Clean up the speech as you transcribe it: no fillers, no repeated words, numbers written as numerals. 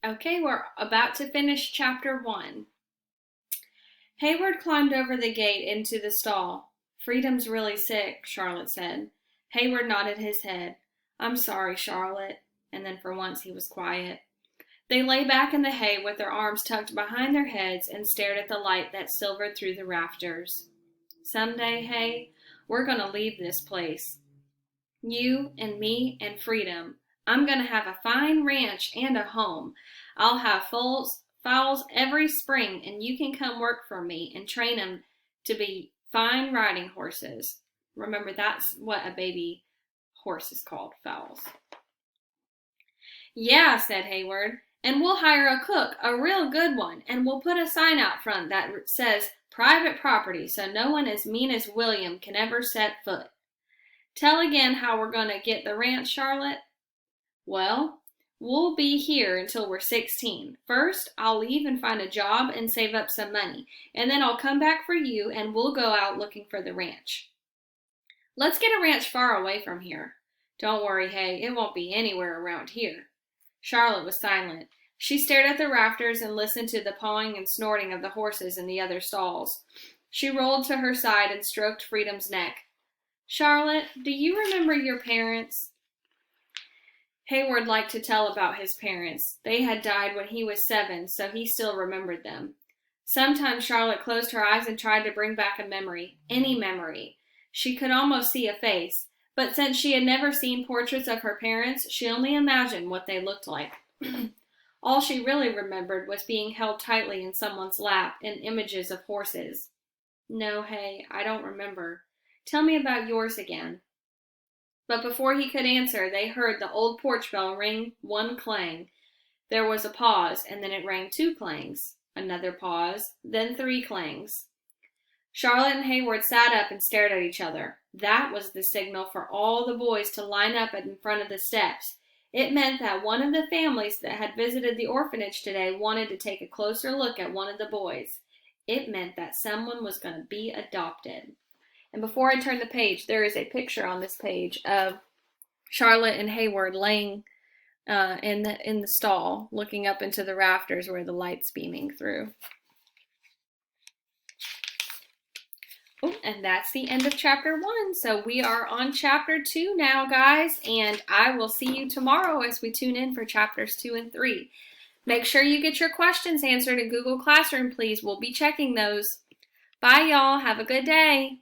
Okay, we're about to finish chapter 1. Hayward climbed over the gate into the stall. Freedom's really sick, Charlotte said. Hayward nodded his head. I'm sorry, Charlotte. And then for once he was quiet. They lay back in the hay with their arms tucked behind their heads and stared at the light that silvered through the rafters. Someday, Hay, we're going to leave this place. You and me and Freedom. I'm going to have a fine ranch and a home. I'll have fowls every spring, and you can come work for me and train them to be fine riding horses. Remember, that's what a baby horse is called, fowls. Yeah, said Hayward, and we'll hire a cook, a real good one, and we'll put a sign out front that says private property so no one as mean as William can ever set foot. Tell again how we're going to get the ranch, Charlotte. Well, we'll be here until we're 16. First, I'll leave and find a job and save up some money, and then I'll come back for you and we'll go out looking for the ranch. Let's get a ranch far away from here. Don't worry, Hay, it won't be anywhere around here. Charlotte was silent. She stared at the rafters and listened to the pawing and snorting of the horses in the other stalls. She rolled to her side and stroked Freedom's neck. Charlotte, do you remember your parents? Hayward liked to tell about his parents. They had died when he was 7, so he still remembered them. Sometimes Charlotte closed her eyes and tried to bring back a memory, any memory. She could almost see a face, but since she had never seen portraits of her parents, she only imagined what they looked like. All she really remembered was being held tightly in someone's lap and images of horses. No, Hay, I don't remember. Tell me about yours again. But before he could answer, they heard the old porch bell ring 1 clang. There was a pause, and then it rang 2 clangs. Another pause, then 3 clangs. Charlotte and Hayward sat up and stared at each other. That was the signal for all the boys to line up in front of the steps. It meant that one of the families that had visited the orphanage today wanted to take a closer look at one of the boys. It meant that someone was going to be adopted. And before I turn the page, there is a picture on this page of Charlotte and Hayward laying in the stall, looking up into the rafters where the light's beaming through. Oh, and that's the end of chapter 1. So we are on chapter 2 now, guys, and I will see you tomorrow as we tune in for chapters 2 and 3. Make sure you get your questions answered in Google Classroom, please. We'll be checking those. Bye, y'all. Have a good day.